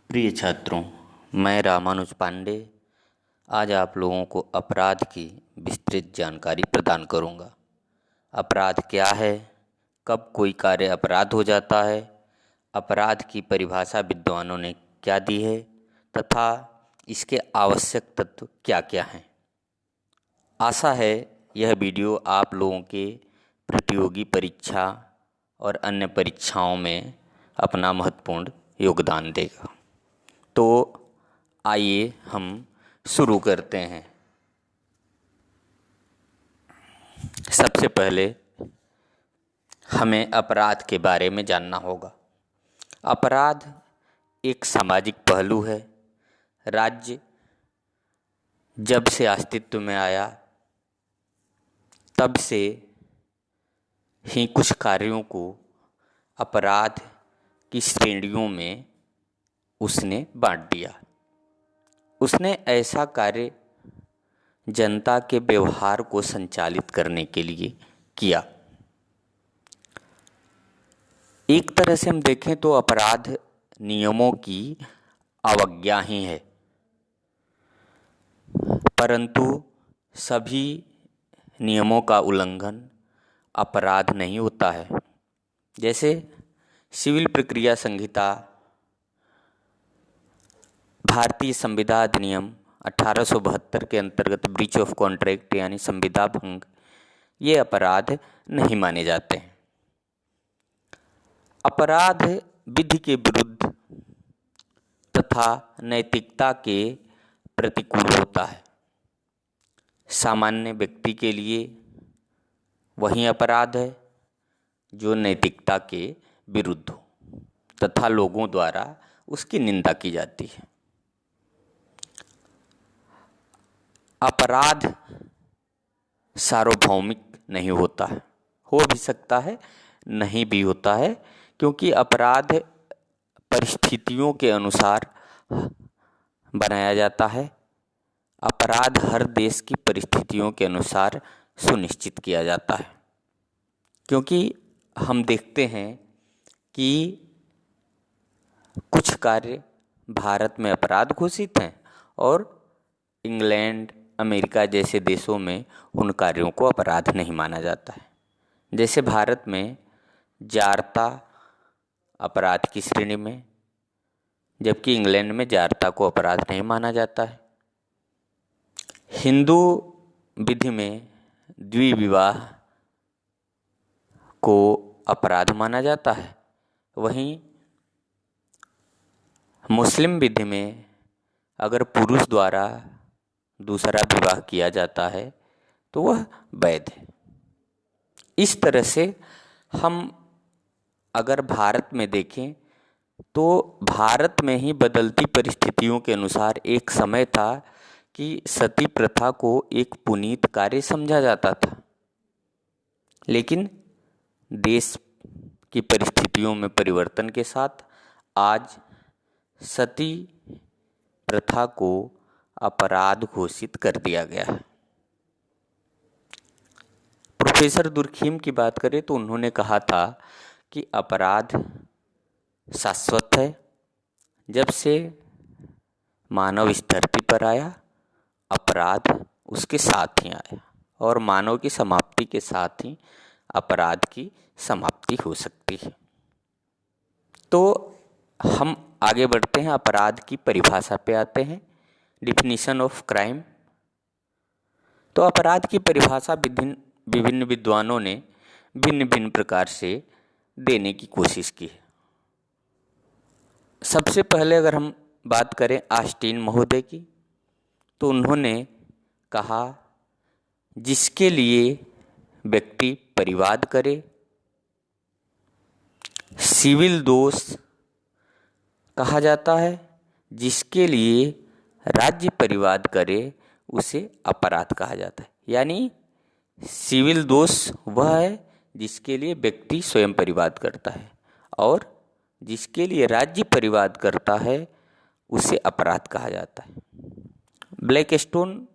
प्रिय छात्रों, मैं रामानुज पांडे आज आप लोगों को अपराध की विस्तृत जानकारी प्रदान करूंगा। अपराध क्या है, कब कोई कार्य अपराध हो जाता है, अपराध की परिभाषा विद्वानों ने क्या दी है तथा इसके आवश्यक तत्व क्या क्या हैं। आशा है यह वीडियो आप लोगों के प्रतियोगी परीक्षा और अन्य परीक्षाओं में अपना महत्वपूर्ण योगदान देगा। तो आइए हम शुरू करते हैं। सबसे पहले हमें अपराध के बारे में जानना होगा। अपराध एक सामाजिक पहलू है। राज्य जब से अस्तित्व में आया तब से ही कुछ कार्यों को अपराध की श्रेणियों में उसने बांट दिया। उसने ऐसा कार्य जनता के व्यवहार को संचालित करने के लिए किया। एक तरह से हम देखें तो अपराध नियमों की अवज्ञा ही है, परंतु सभी नियमों का उल्लंघन अपराध नहीं होता है। जैसे सिविल प्रक्रिया संहिता, भारतीय संविदा अधिनियम 1872 के अंतर्गत ब्रीच ऑफ कॉन्ट्रैक्ट यानी संविदा भंग, ये अपराध नहीं माने जाते हैं। अपराध विधि के विरुद्ध तथा नैतिकता के प्रतिकूल होता है। सामान्य व्यक्ति के लिए वही अपराध है जो नैतिकता के विरुद्ध हो तथा लोगों द्वारा उसकी निंदा की जाती है। अपराध सार्वभौमिक नहीं होता है, हो भी सकता है, नहीं भी होता है, क्योंकि अपराध परिस्थितियों के अनुसार बनाया जाता है। अपराध हर देश की परिस्थितियों के अनुसार सुनिश्चित किया जाता है, क्योंकि हम देखते हैं कि कुछ कार्य भारत में अपराध घोषित हैं और इंग्लैंड, अमेरिका जैसे देशों में उन कार्यों को अपराध नहीं माना जाता है। जैसे भारत में जारता अपराध की श्रेणी में, जबकि इंग्लैंड में जारता को अपराध नहीं माना जाता है। हिंदू विधि में द्विविवाह को अपराध माना जाता है, वहीं मुस्लिम विधि में अगर पुरुष द्वारा दूसरा विवाह किया जाता है तो वह वैध है। इस तरह से हम अगर भारत में देखें तो भारत में ही बदलती परिस्थितियों के अनुसार एक समय था कि सती प्रथा को एक पुनीत कार्य समझा जाता था, लेकिन देश की परिस्थितियों में परिवर्तन के साथ आज सती प्रथा को अपराध घोषित कर दिया गया है। प्रोफेसर दुर्खीम की बात करें तो उन्होंने कहा था कि अपराध शाश्वत है। जब से मानव इस धरती पर आया, अपराध उसके साथ ही आया और मानव की समाप्ति के साथ ही अपराध की समाप्ति हो सकती है। तो हम आगे बढ़ते हैं, अपराध की परिभाषा पे आते हैं। Definition of crime. तो अपराध की परिभाषा विभिन्न विद्वानों ने भिन्न भिन्न प्रकार से देने की कोशिश की है। सबसे पहले अगर हम बात करें ऑस्टिन महोदय की, तो उन्होंने कहा जिसके लिए व्यक्ति परिवाद करे। सिविल दोष कहा जाता है जिसके लिए राज्य परिवाद करे, उसे अपराध कहा जाता है। यानी सिविल दोष वह है जिसके लिए व्यक्ति स्वयं परिवाद करता है और जिसके लिए राज्य परिवाद करता है उसे अपराध कहा जाता है। ब्लैकस्टोन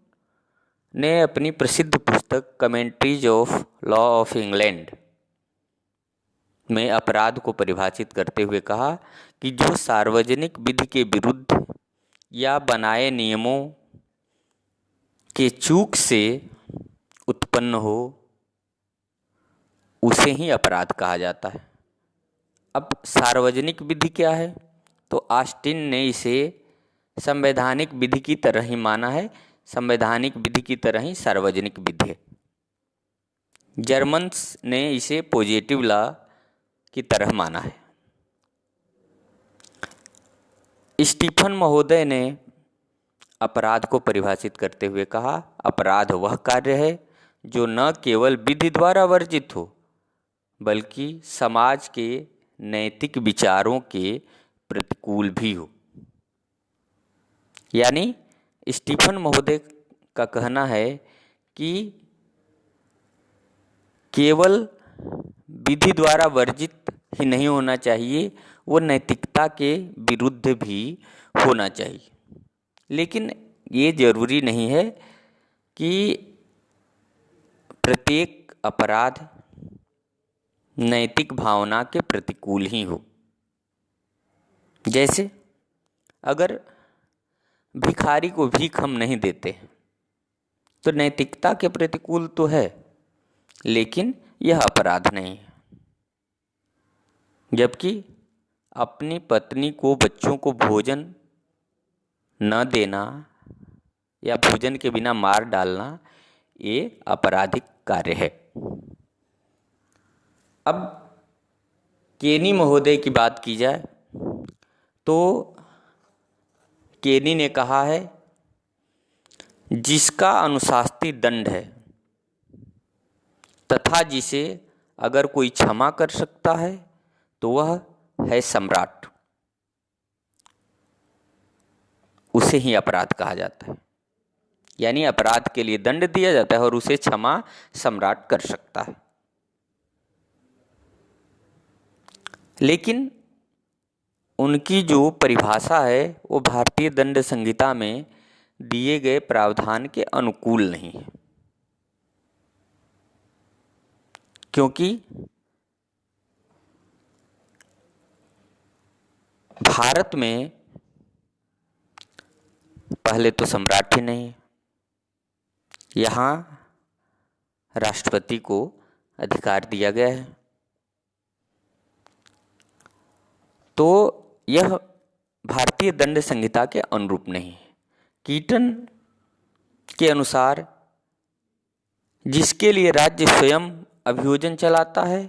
ने अपनी प्रसिद्ध पुस्तक commentaries of law of England में अपराध को परिभाषित करते हुए कहा कि जो सार्वजनिक विधि के विरुद्ध या बनाए नियमों के चूक से उत्पन्न हो उसे ही अपराध कहा जाता है। अब सार्वजनिक विधि क्या है? तो ऑस्टिन ने इसे संवैधानिक विधि की तरह ही माना है। संवैधानिक विधि की तरह ही सार्वजनिक विधि है। जर्मन्स ने इसे पॉजिटिव लॉ की तरह माना है। स्टीफन महोदय ने अपराध को परिभाषित करते हुए कहा, अपराध वह कार्य है जो न केवल विधि द्वारा वर्जित हो बल्कि समाज के नैतिक विचारों के प्रतिकूल भी हो। यानी स्टीफन महोदय का कहना है कि केवल विधि द्वारा वर्जित ही नहीं होना चाहिए, वो नैतिकता के विरुद्ध भी होना चाहिए। लेकिन ये जरूरी नहीं है कि प्रत्येक अपराध नैतिक भावना के प्रतिकूल ही हो। जैसे अगर भिखारी को भीख हम नहीं देते तो नैतिकता के प्रतिकूल तो है, लेकिन यह अपराध नहीं है। जबकि अपनी पत्नी को, बच्चों को भोजन न देना या भोजन के बिना मार डालना ये आपराधिक कार्य है। अब केनी महोदय की बात की जाए तो केनी ने कहा है, जिसका अनुशास्त्री दंड है तथा जिसे अगर कोई क्षमा कर सकता है तो वह है सम्राट, उसे ही अपराध कहा जाता है। यानी अपराध के लिए दंड दिया जाता है और उसे क्षमा सम्राट कर सकता है। लेकिन उनकी जो परिभाषा है वो भारतीय दंड संहिता में दिए गए प्रावधान के अनुकूल नहीं है, क्योंकि भारत में पहले तो सम्राट ही नहीं है, यहाँ राष्ट्रपति को अधिकार दिया गया है। तो यह भारतीय दंड संहिता के अनुरूप नहीं है। कीटन के अनुसार जिसके लिए राज्य स्वयं अभियोजन चलाता है,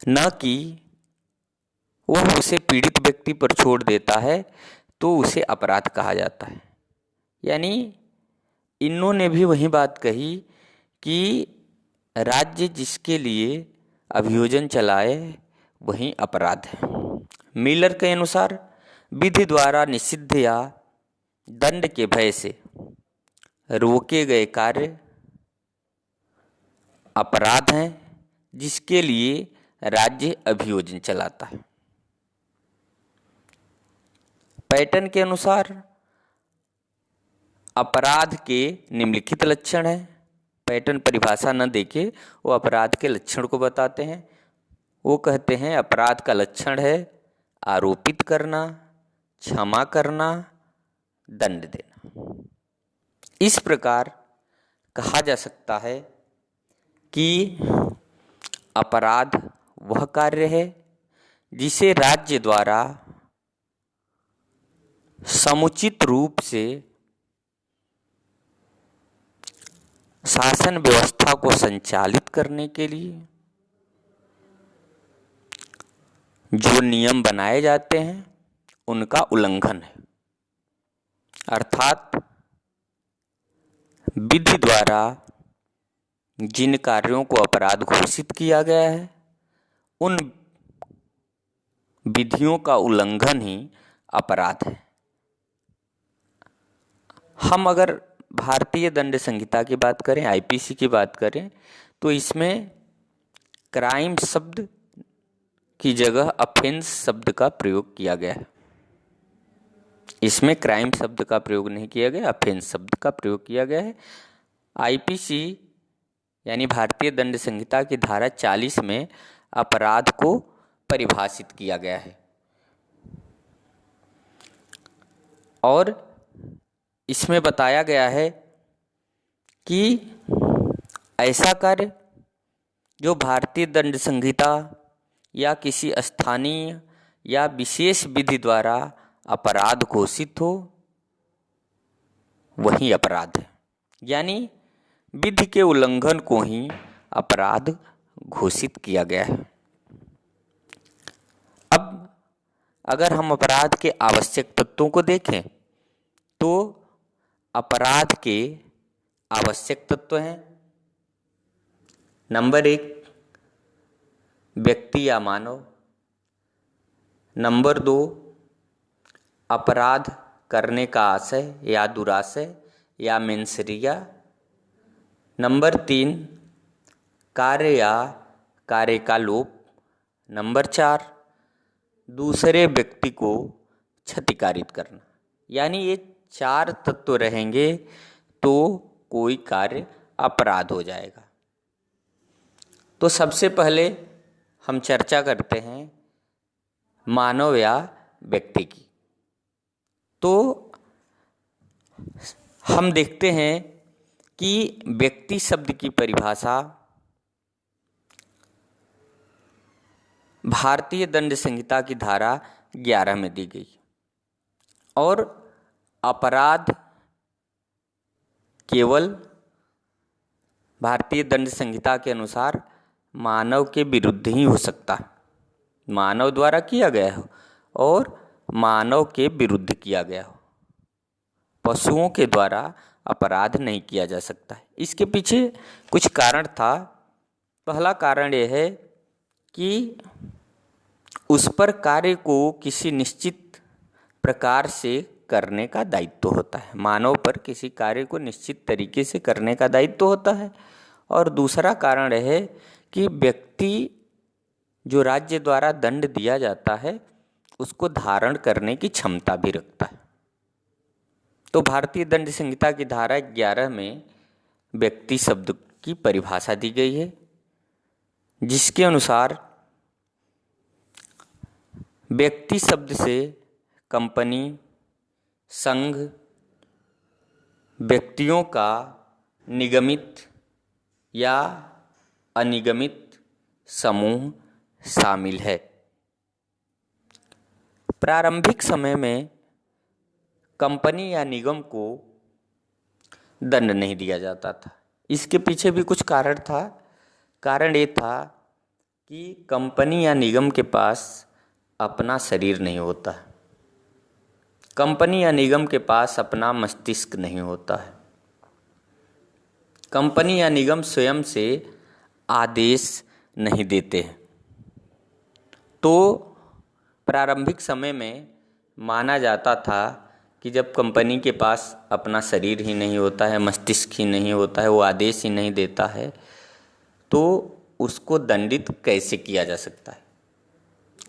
न कि वह उसे पीड़ित व्यक्ति पर छोड़ देता है, तो उसे अपराध कहा जाता है। यानी इन्होंने भी वही बात कही कि राज्य जिसके लिए अभियोजन चलाए वही अपराध है। मिलर के अनुसार विधि द्वारा निषिद्ध या दंड के भय से रोके गए कार्य अपराध हैं जिसके लिए राज्य अभियोजन चलाता है। पैटर्न के अनुसार अपराध के निम्नलिखित लक्षण हैं। पैटर्न परिभाषा न देके वो अपराध के लक्षण को बताते हैं। वो कहते हैं अपराध का लक्षण है आरोपित करना, क्षमा करना, दंड देना। इस प्रकार कहा जा सकता है कि अपराध वह कार्य है जिसे राज्य द्वारा समुचित रूप से शासन व्यवस्था को संचालित करने के लिए जो नियम बनाए जाते हैं उनका उल्लंघन है। अर्थात विधि द्वारा जिन कार्यों को अपराध घोषित किया गया है उन विधियों का उल्लंघन ही अपराध है। हम अगर भारतीय दंड संहिता की बात करें, आईपीसी की बात करें, तो इसमें क्राइम शब्द की जगह अफेंस शब्द का प्रयोग किया गया है। इसमें क्राइम शब्द का प्रयोग नहीं किया गया, अफेंस शब्द का प्रयोग किया गया है। आईपीसी यानी भारतीय दंड संहिता की धारा 40 में अपराध को परिभाषित किया गया है। और इसमें बताया गया है कि ऐसा कार्य जो भारतीय दंड संहिता या किसी स्थानीय या विशेष विधि द्वारा अपराध घोषित हो वही अपराध है। यानी विधि के उल्लंघन को ही अपराध घोषित किया गया है। अब अगर हम अपराध के आवश्यक तत्वों को देखें तो अपराध के आवश्यक तत्व हैं। नंबर 1, व्यक्ति या मानव। नंबर 2, अपराध करने का आशय या दुराशय या मेंसरिया। नंबर 3, कार्य या कार्य का लोप। नंबर 4, दूसरे व्यक्ति को क्षतिकारित करना। यानी ये 4 तत्व रहेंगे तो कोई कार्य अपराध हो जाएगा। तो सबसे पहले हम चर्चा करते हैं मानव या व्यक्ति की। तो हम देखते हैं कि व्यक्ति शब्द की परिभाषा भारतीय दंड संहिता की धारा 11 में दी गई और अपराध केवल भारतीय दंड संहिता के अनुसार मानव के विरुद्ध ही हो सकता है, मानव द्वारा किया गया हो और मानव के विरुद्ध किया गया हो। पशुओं के द्वारा अपराध नहीं किया जा सकता है। इसके पीछे कुछ कारण था। पहला कारण यह है कि उस पर कार्य को किसी निश्चित प्रकार से करने का दायित्व होता है। मानव पर किसी कार्य को निश्चित तरीके से करने का दायित्व होता है। और दूसरा कारण यह है कि व्यक्ति जो राज्य द्वारा दंड दिया जाता है उसको धारण करने की क्षमता भी रखता है। तो भारतीय दंड संहिता की धारा 11 में व्यक्ति शब्द की परिभाषा दी गई है, जिसके अनुसार व्यक्ति शब्द से कंपनी, संघ, व्यक्तियों का निगमित या अनिगमित समूह शामिल है। प्रारंभिक समय में कंपनी या निगम को दंड नहीं दिया जाता था। इसके पीछे भी कुछ कारण था। कारण ये था कि कंपनी या निगम के पास अपना शरीर नहीं होता है, कंपनी या निगम के पास अपना मस्तिष्क नहीं होता है। कंपनी या निगम स्वयं से आदेश नहीं देते हैं। तो प्रारंभिक समय में माना जाता था कि जब कंपनी के पास अपना शरीर ही नहीं होता है, मस्तिष्क ही नहीं होता है, वो आदेश ही नहीं देता है, तो उसको दंडित कैसे किया जा सकता है।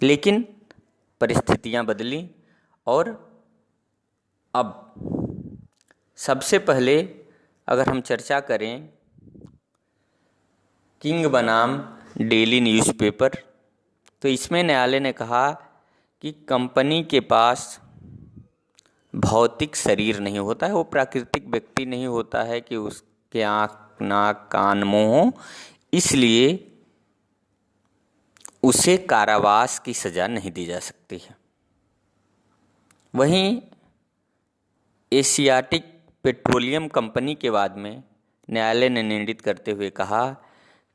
लेकिन परिस्थितियां बदली और अब सबसे पहले अगर हम चर्चा करें किंग बनाम डेली न्यूज़पेपर, तो इसमें न्यायालय ने कहा कि कंपनी के पास भौतिक शरीर नहीं होता है, वो प्राकृतिक व्यक्ति नहीं होता है कि उसके आँख, नाक, कान, मुंह हो, इसलिए उसे कारावास की सज़ा नहीं दी जा सकती है। वहीं एशियाटिक पेट्रोलियम कंपनी के बाद में न्यायालय ने निर्णित करते हुए कहा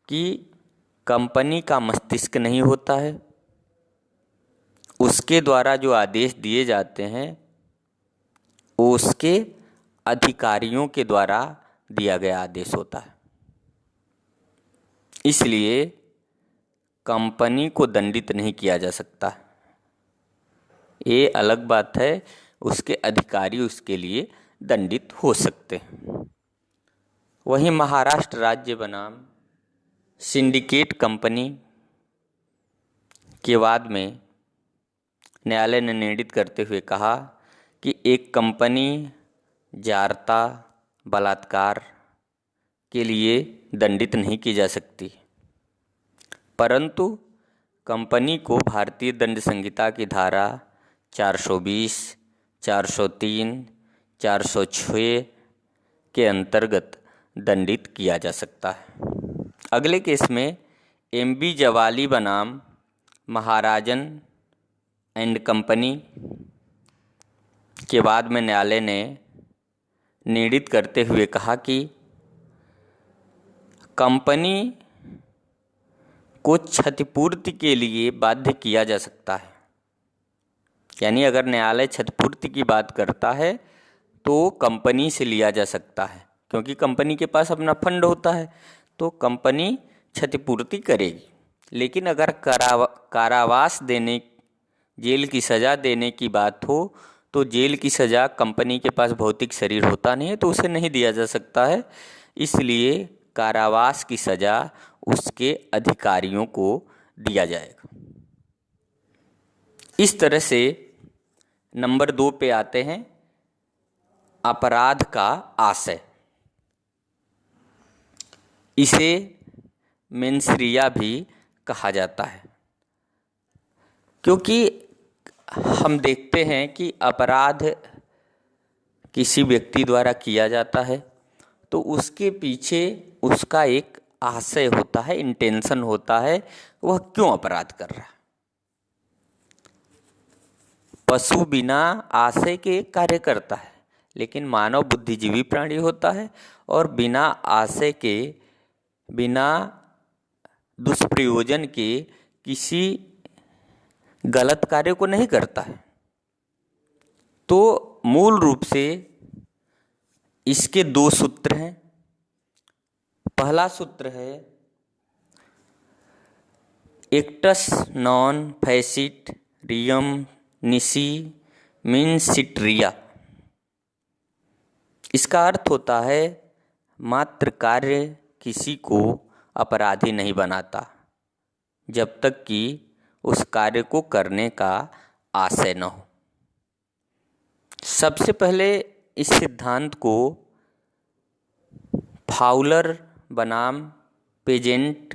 कि कंपनी का मस्तिष्क नहीं होता है, उसके द्वारा जो आदेश दिए जाते हैं वो उसके अधिकारियों के द्वारा दिया गया आदेश होता है। इसलिए कंपनी को दंडित नहीं किया जा सकता। ये अलग बात है, उसके अधिकारी उसके लिए दंडित हो सकते हैं। वहीं महाराष्ट्र राज्य बनाम सिंडिकेट कंपनी के बाद में न्यायालय ने निर्णित करते हुए कहा कि एक कंपनी जारता, बलात्कार के लिए दंडित नहीं की जा सकती, परंतु कंपनी को भारतीय दंड संहिता की धारा 420, 403, 406 के अंतर्गत दंडित किया जा सकता है। अगले केस में एमबी जवाली बनाम महाराजन एंड कंपनी के बाद में न्यायालय ने निर्णित करते हुए कहा कि कंपनी को क्षतिपूर्ति के लिए बाध्य किया जा सकता है। यानी अगर न्यायालय क्षतिपूर्ति की बात करता है तो कंपनी से लिया जा सकता है, क्योंकि कंपनी के पास अपना फंड होता है तो कंपनी क्षतिपूर्ति करेगी। लेकिन अगर कारावास देने, जेल की सज़ा देने की बात हो तो जेल की सज़ा कंपनी के पास भौतिक शरीर होता नहीं है तो उसे नहीं दिया जा सकता है, इसलिए कारावास की सज़ा उसके अधिकारियों को दिया जाएगा। इस तरह से नंबर 2 पे आते हैं अपराध का आशय। इसे मेंसरिया भी कहा जाता है, क्योंकि हम देखते हैं कि अपराध किसी व्यक्ति द्वारा किया जाता है तो उसके पीछे उसका एक आशय होता है, इंटेंशन होता है, वह क्यों अपराध कर रहा है। पशु बिना आशय के कार्य करता है, लेकिन मानव बुद्धिजीवी प्राणी होता है और बिना आशय के, बिना दुष्प्रयोजन के किसी गलत कार्य को नहीं करता है। तो मूल रूप से इसके 2 सूत्र हैं। पहला सूत्र है एक्टस नॉन फैसिट रियम निसी मिनसिट्रिया। इसका अर्थ होता है मात्र कार्य किसी को अपराधी नहीं बनाता जब तक कि उस कार्य को करने का आशय न हो। सबसे पहले इस सिद्धांत को फाउलर बनाम पेजेंट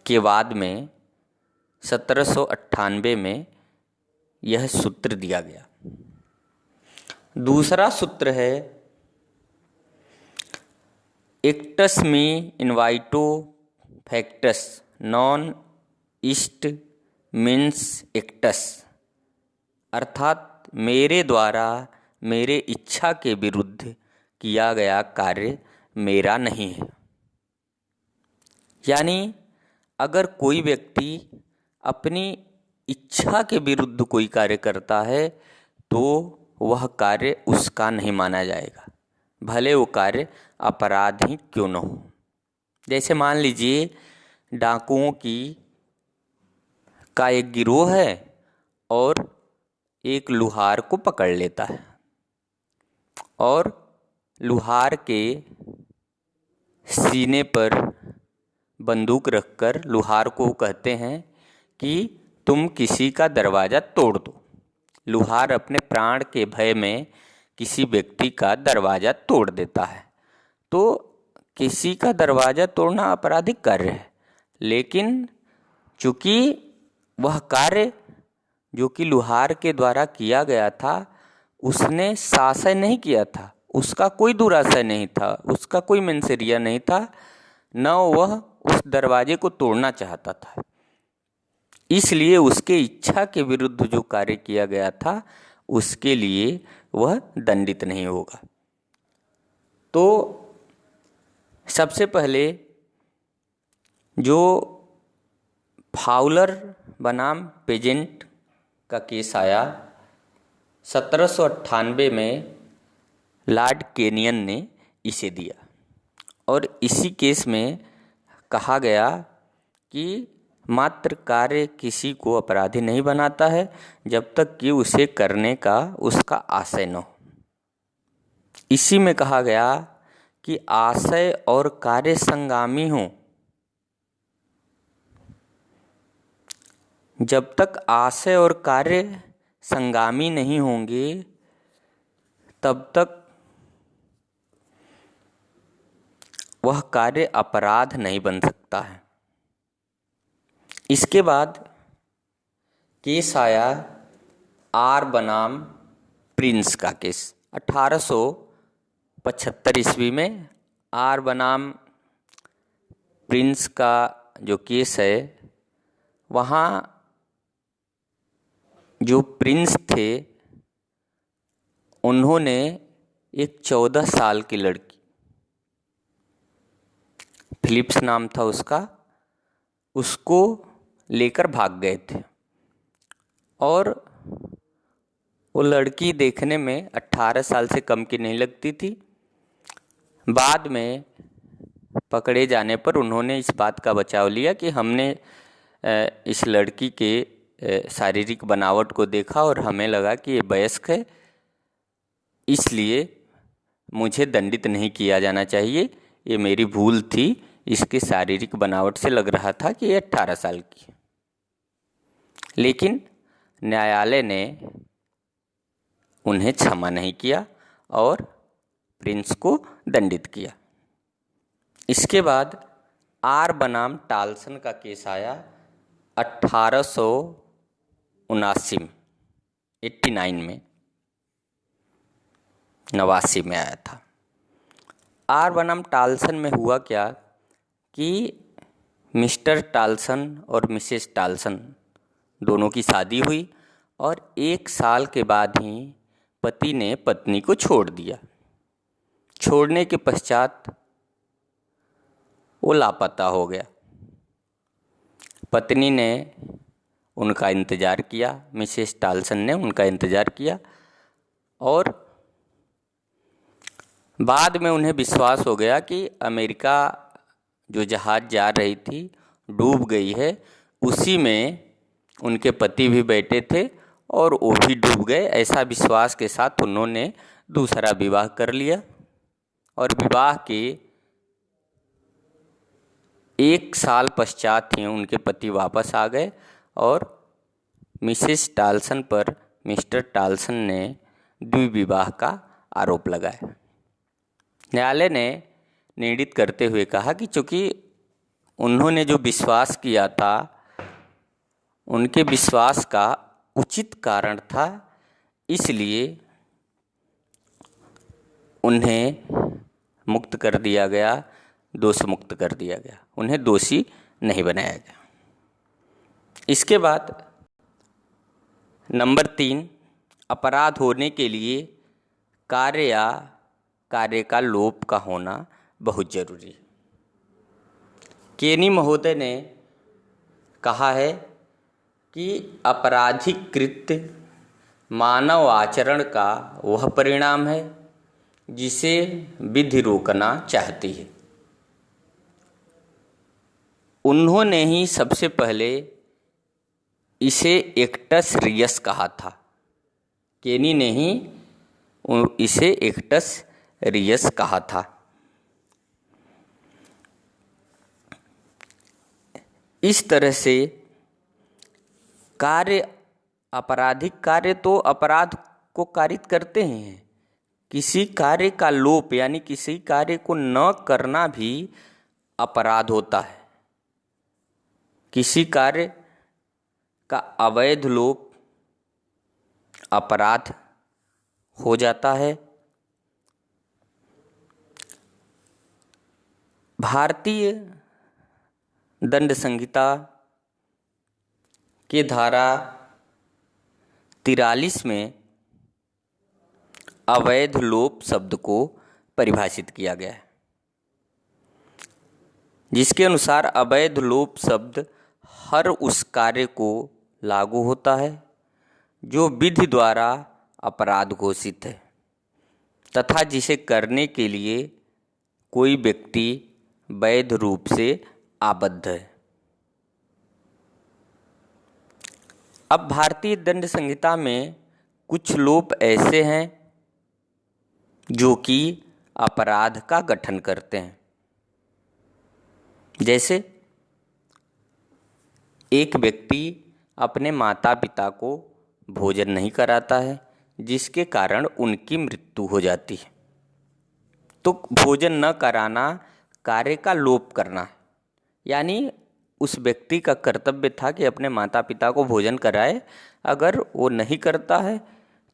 के बाद में 1798 में यह सूत्र दिया गया। दूसरा सूत्र है एक्टस मी इनवाइटो फैक्टस नॉन इस्ट मीन्स एक्टस, अर्थात मेरे द्वारा मेरे इच्छा के विरुद्ध किया गया कार्य मेरा नहीं है। यानी अगर कोई व्यक्ति अपनी इच्छा के विरुद्ध कोई कार्य करता है तो वह कार्य उसका नहीं माना जाएगा, भले वो कार्य अपराध ही क्यों न हो। जैसे मान लीजिए डाकुओं का एक गिरोह है और एक लुहार को पकड़ लेता है और लुहार के सीने पर बंदूक रखकर लुहार को कहते हैं कि तुम किसी का दरवाज़ा तोड़ दो। लुहार अपने प्राण के भय में किसी व्यक्ति का दरवाज़ा तोड़ देता है। तो किसी का दरवाज़ा तोड़ना आपराधिक कार्य है, लेकिन चूँकि वह कार्य जो कि लुहार के द्वारा किया गया था उसने साशय नहीं किया था, उसका कोई दुराशय नहीं था, उसका कोई मेंसरिया नहीं था, न वह उस दरवाजे को तोड़ना चाहता था, इसलिए उसके इच्छा के विरुद्ध जो कार्य किया गया था उसके लिए वह दंडित नहीं होगा। तो सबसे पहले जो फाउलर बनाम पेजेंट का केस आया 1798 में, लॉर्ड केनियन ने इसे दिया और इसी केस में कहा गया कि मात्र कार्य किसी को अपराधी नहीं बनाता है जब तक कि उसे करने का उसका आशय न हो। इसी में कहा गया कि आशय और कार्य संगामी हों। जब तक आशय और कार्य संगामी नहीं होंगे तब तक वह कार्य अपराध नहीं बन सकता है। इसके बाद केस आया आर बनाम प्रिंस का केस 1875 ईस्वी में। आर बनाम प्रिंस का जो केस है, वहाँ जो प्रिंस थे उन्होंने एक 14 साल की लड़की, फिलिप्स नाम था उसका, उसको लेकर भाग गए थे। और वो लड़की देखने में 18 साल से कम की नहीं लगती थी। बाद में पकड़े जाने पर उन्होंने इस बात का बचाव लिया कि हमने इस लड़की के शारीरिक बनावट को देखा और हमें लगा कि ये वयस्क है, इसलिए मुझे दंडित नहीं किया जाना चाहिए, ये मेरी भूल थी, इसके शारीरिक बनावट से लग रहा था कि ये 18 साल की है। लेकिन न्यायालय ने उन्हें क्षमा नहीं किया और प्रिंस को दंडित किया। इसके बाद आर बनाम टाल्सन का केस आया 1879 में, 89 में, 89 में आया था। आर बनाम टाल्सन में हुआ क्या कि मिस्टर टाल्सन और मिसेस टाल्सन दोनों की शादी हुई और 1 साल के बाद ही पति ने पत्नी को छोड़ दिया। छोड़ने के पश्चात वो लापता हो गया। पत्नी ने उनका इंतज़ार किया, मिसेस टाल्सन ने उनका इंतज़ार किया और बाद में उन्हें विश्वास हो गया कि अमेरिका जो जहाज़ जा रही थी डूब गई है। उसी में उनके पति भी बैठे थे और वो भी डूब गए। ऐसा विश्वास के साथ उन्होंने दूसरा विवाह कर लिया और विवाह के 1 साल पश्चात ही उनके पति वापस आ गए और मिसेस टाल्सन पर मिस्टर टाल्सन ने द्विविवाह का आरोप लगाया। न्यायालय ने निर्णित करते हुए कहा कि चूंकि उन्होंने जो विश्वास किया था, उनके विश्वास का उचित कारण था, इसलिए उन्हें मुक्त कर दिया गया, दोष मुक्त कर दिया गया, उन्हें दोषी नहीं बनाया गया। इसके बाद नंबर 3, अपराध होने के लिए कार्य या कार्य का लोप का होना बहुत जरूरी है। केनी महोदय ने कहा है कि आपराधिक कृत्य मानव आचरण का वह परिणाम है जिसे विधि रोकना चाहती है। उन्होंने ही सबसे पहले इसे एक्टस रियस कहा था। केनी ने ही इसे एक्टस रियस कहा था। इस तरह से कार्य, आपराधिक कार्य तो अपराध को कारित करते हैं। किसी कार्य का लोप यानी किसी कार्य को न करना भी अपराध होता है। किसी कार्य का अवैध लोप अपराध हो जाता है। भारतीय दंड संहिता के धारा 43 में अवैध लोप शब्द को परिभाषित किया गया है, जिसके अनुसार अवैध लोप शब्द हर उस कार्य को लागू होता है जो विधि द्वारा अपराध घोषित है तथा जिसे करने के लिए कोई व्यक्ति वैध रूप से आबद्ध है। अब भारतीय दंड संहिता में कुछ लोप ऐसे हैं जो कि अपराध का गठन करते हैं। जैसे एक व्यक्ति अपने माता पिता को भोजन नहीं कराता है, जिसके कारण उनकी मृत्यु हो जाती है, तो भोजन न कराना कार्य का लोप करना है, यानी उस व्यक्ति का कर्तव्य था कि अपने माता पिता को भोजन कराए। अगर वो नहीं करता है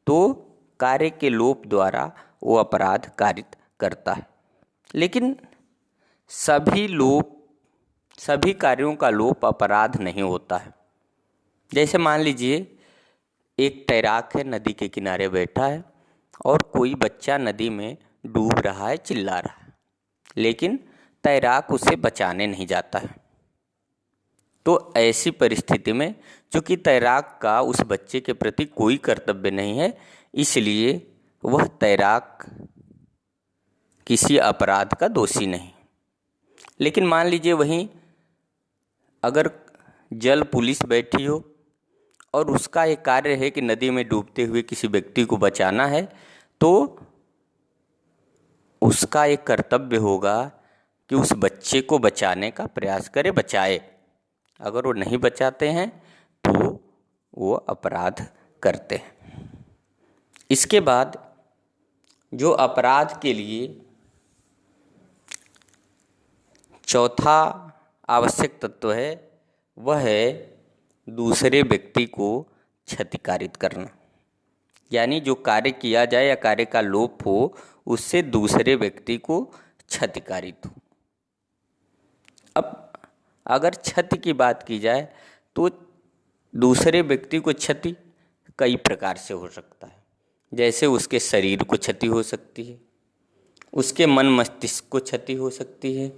तो कार्य के लोप द्वारा वो अपराध कारित करता है। लेकिन सभी कार्यों का लोप अपराध नहीं होता है। जैसे मान लीजिए एक तैराक है, नदी के किनारे बैठा है और कोई बच्चा नदी में डूब रहा है, चिल्ला रहा है, लेकिन तैराक उसे बचाने नहीं जाता है। तो ऐसी परिस्थिति में चूंकि तैराक का उस बच्चे के प्रति कोई कर्तव्य नहीं है, इसलिए वह तैराक किसी अपराध का दोषी नहीं। लेकिन मान लीजिए वहीं अगर जल पुलिस बैठी हो और उसका एक कार्य है कि नदी में डूबते हुए किसी व्यक्ति को बचाना है, तो उसका एक कर्तव्य होगा कि उस बच्चे को बचाने का प्रयास करे, बचाए। अगर वो नहीं बचाते हैं तो वो अपराध करते हैं। इसके बाद जो अपराध के लिए चौथा आवश्यक तत्व है वह है दूसरे व्यक्ति को क्षतिकारित करना। यानी जो कार्य किया जाए या कार्य का लोप हो उससे दूसरे व्यक्ति को क्षतिकारित हो। अब अगर क्षति की बात की जाए तो दूसरे व्यक्ति को क्षति कई प्रकार से हो सकता है। जैसे उसके शरीर को क्षति हो सकती है, उसके मन मस्तिष्क को क्षति हो सकती है,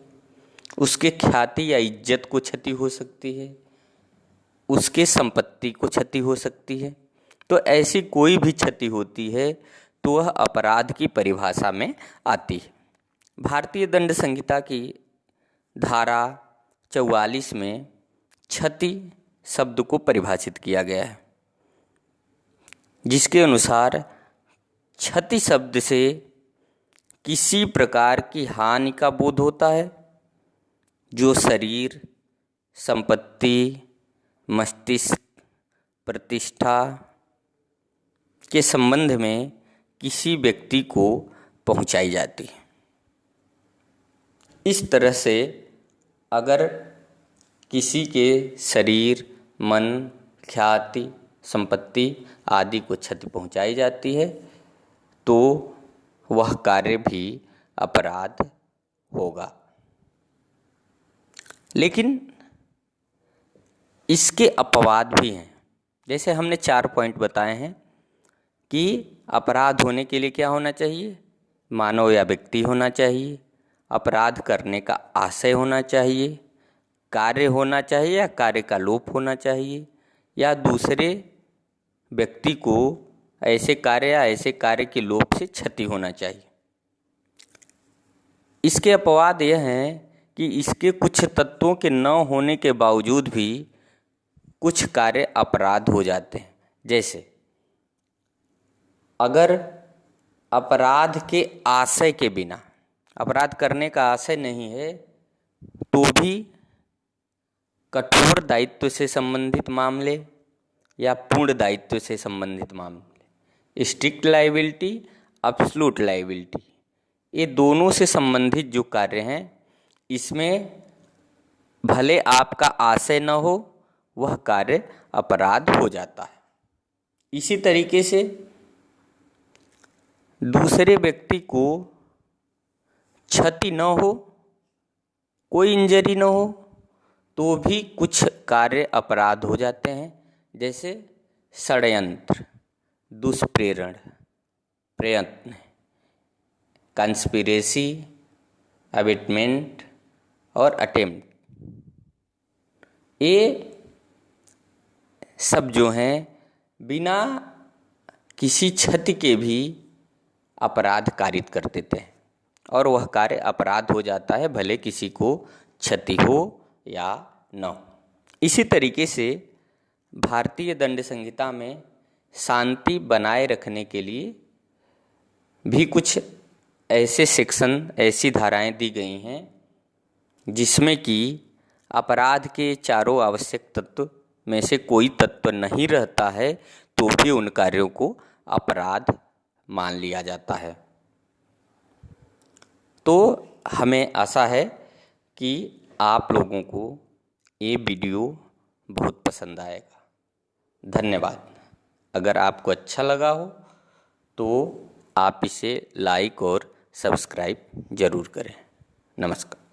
उसके ख्याति या इज्जत को क्षति हो सकती है, उसके संपत्ति को क्षति हो सकती है। तो ऐसी कोई भी क्षति होती है तो वह अपराध की परिभाषा में आती है। भारतीय दंड संहिता की धारा 44 में क्षति शब्द को परिभाषित किया गया है, जिसके अनुसार क्षति शब्द से किसी प्रकार की हानि का बोध होता है जो शरीर, संपत्ति, मस्तिष्क, प्रतिष्ठा के संबंध में किसी व्यक्ति को पहुंचाई जाती है। इस तरह से अगर किसी के शरीर, मन, ख्याति, संपत्ति आदि को क्षति पहुंचाई जाती है तो वह कार्य भी अपराध होगा। लेकिन इसके अपवाद भी हैं। जैसे हमने 4 पॉइंट बताए हैं कि अपराध होने के लिए क्या होना चाहिए, मानव या व्यक्ति होना चाहिए, अपराध करने का आशय होना चाहिए, कार्य होना चाहिए या कार्य का लोप होना चाहिए, या दूसरे व्यक्ति को ऐसे कार्य या ऐसे कार्य के लोप से क्षति होना चाहिए। इसके अपवाद यह हैं कि इसके कुछ तत्वों के न होने के बावजूद भी कुछ कार्य अपराध हो जाते हैं। जैसे अगर अपराध के आशय के बिना, अपराध करने का आशय नहीं है तो भी कठोर दायित्व से संबंधित मामले या पूर्ण दायित्व से संबंधित मामले, स्ट्रिक्ट लायबिलिटी, एब्सोल्यूट लायबिलिटी, ये दोनों से संबंधित जो कार्य हैं इसमें भले आपका आशय न हो वह कार्य अपराध हो जाता है। इसी तरीके से दूसरे व्यक्ति को क्षति न हो, कोई इंजरी न हो तो भी कुछ कार्य अपराध हो जाते हैं। जैसे षड्यंत्र, दुष्प्रेरण, प्रयत्न, कंस्पिरेसी, अबेटमेंट और अटेम्प्ट, ये सब जो हैं बिना किसी क्षति के भी अपराध कारित कर देते हैं और वह कार्य अपराध हो जाता है, भले किसी को क्षति हो या न हो। इसी तरीके से भारतीय दंड संहिता में शांति बनाए रखने के लिए भी कुछ ऐसे सेक्शन, ऐसी धाराएं दी गई हैं जिसमें कि अपराध के चारों आवश्यक तत्व में से कोई तत्व नहीं रहता है तो भी उन कार्यों को अपराध मान लिया जाता है। तो हमें आशा है कि आप लोगों को ये वीडियो बहुत पसंद आएगा। धन्यवाद। अगर आपको अच्छा लगा हो तो आप इसे लाइक और सब्सक्राइब ज़रूर करें। नमस्कार।